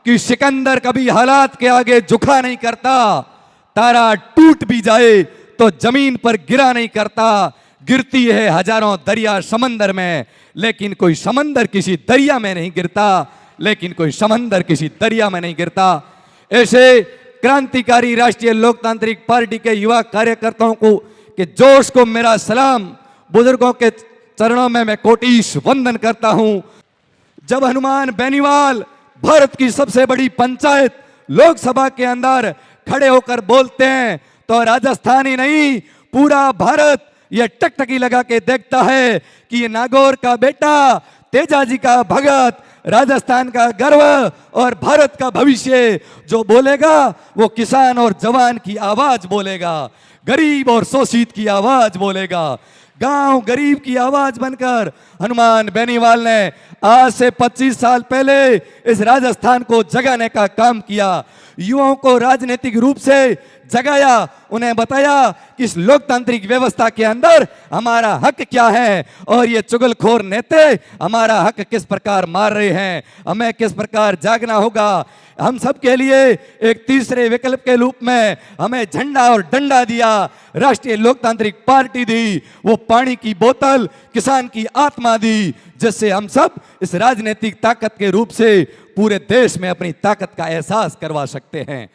कि सिकंदर कभी हालात के आगे झुका नहीं करता, तारा टूट भी जाए तो जमीन पर गिरा नहीं करता। गिरती है हजारों दरिया समंदर में, लेकिन कोई समंदर किसी दरिया में नहीं गिरता, लेकिन कोई समंदर किसी दरिया में नहीं गिरता। ऐसे क्रांतिकारी राष्ट्रीय लोकतांत्रिक पार्टी के युवा कार्यकर्ताओं को कि जोश को मेरा सलाम, बुजुर्गों के चरणों में मैं कोटिश वंदन करता हूं। जब हनुमान बेनीवाल भारत की सबसे बड़ी पंचायत लोकसभा के अंदर खड़े होकर बोलते हैं तो राजस्थान ही नहीं पूरा भारत ये टकटकी लगा के देखता है कि ये नागौर का बेटा, तेजाजी का भगत, राजस्थान का गर्व और भारत का भविष्य जो बोलेगा वो किसान और जवान की आवाज बोलेगा, गरीब और शोषित की आवाज बोलेगा। गांव गरीब की आवाज बनकर हनुमान बेनीवाल ने आज से 25 साल पहले इस राजस्थान को जगाने का काम किया। युवाओं को राजनीतिक रूप से जगाया, उन्हें बताया कि इस लोकतांत्रिक व्यवस्था के अंदर हमारा हक क्या है और ये चुगलखोर नेता हमारा हक किस प्रकार मार रहे हैं, हमें किस प्रकार जागना होगा। हम सब के लिए एक तीसरे विकल्प के रूप में हमें झंडा और डंडा दिया, राष्ट्रीय लोकतांत्रिक पार्टी दी, वो पानी की बोतल, किसान की आत्मा दी, जिससे हम सब इस राजनीतिक ताकत के रूप से पूरे देश में अपनी ताकत का एहसास करवा सकते हैं।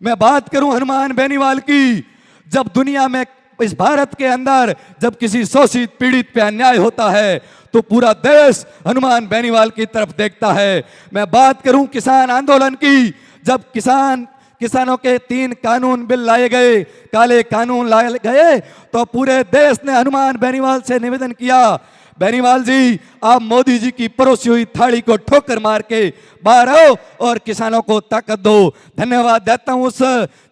मैं बात करूं हनुमान बेनीवाल की, जब दुनिया में इस भारत के अंदर जब किसी शोषित पीड़ित पे अन्याय होता है तो पूरा देश हनुमान बेनीवाल की तरफ देखता है। मैं बात करूं किसान आंदोलन की, जब किसानों के 3 कानून बिल लाए गए, काले कानून लाए गए, तो पूरे देश ने हनुमान बेनीवाल से निवेदन किया, बेनीवाल जी आप मोदी जी की परोसी हुई थाली को ठोकर मार के बाहर आओ और किसानों को ताकत दो। धन्यवाद देता हूं उस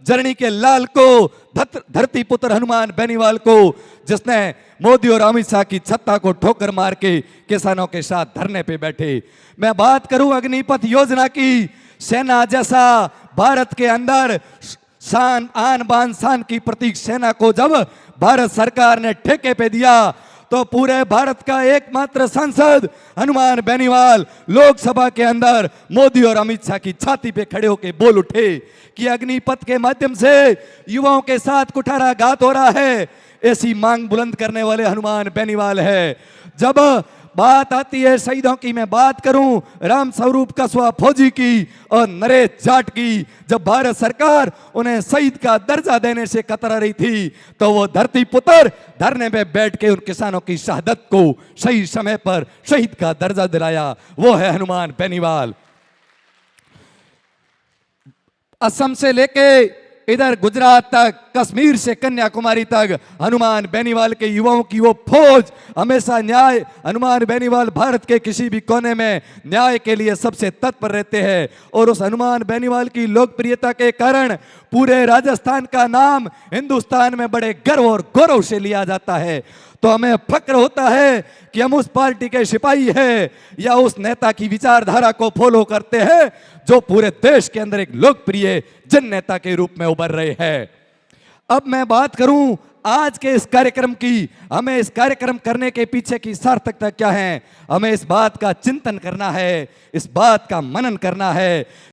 जर्नी के लाल को, धरती पुत्र हनुमान बेनीवाल को, जिसने मोदी और अमित शाह की सत्ता को ठोकर मार के किसानों के साथ धरने पे बैठे। मैं बात करूं अग्निपथ योजना की, सेना जैसा भारत के अंदर शान आन बान शान की प्रतीक सेना को जब भारत सरकार ने ठेके पे दिया तो पूरे भारत का एकमात्र सांसद हनुमान बेनीवाल लोकसभा के अंदर मोदी और अमित शाह की छाती पे खड़े होकर बोल उठे कि अग्निपथ के माध्यम से युवाओं के साथ कुठाराघात हो रहा है। ऐसी मांग बुलंद करने वाले हनुमान बेनीवाल है। जब बात आती है शहीदों की, मैं बात करूं राम स्वरूप कसवा फौजी की और नरेश जाट की, जब भारत सरकार उन्हें शहीद का दर्जा देने से कतरा रही थी तो वो धरती पुत्र धरने में बैठ के उन किसानों की शहादत को सही समय पर शहीद का दर्जा दिलाया, वो है हनुमान बेनीवाल। असम से लेके इधर गुजरात तक, कश्मीर से कन्याकुमारी तक हनुमान बेनीवाल के युवाओं की वो फौज हमेशा न्याय, हनुमान बेनीवाल भारत के किसी भी कोने में न्याय के लिए सबसे तत्पर रहते हैं और उस हनुमान बेनीवाल की लोकप्रियता के कारण पूरे राजस्थान का नाम हिंदुस्तान में बड़े गर्व और गौरव से लिया जाता है। तो हमें फक्र होता है कि हम उस पार्टी के सिपाही हैं या उस नेता की विचारधारा को फॉलो करते हैं जो पूरे देश के अंदर एक लोकप्रिय जन नेता के रूप में उभर रहे हैं। अब मैं बात करूं आज के इस कार्यक्रम की, हमें इस कार्यक्रम करने के पीछे की सार्थकता क्या है, हमें इस बात का चिंतन करना है, इस बात का मनन करना है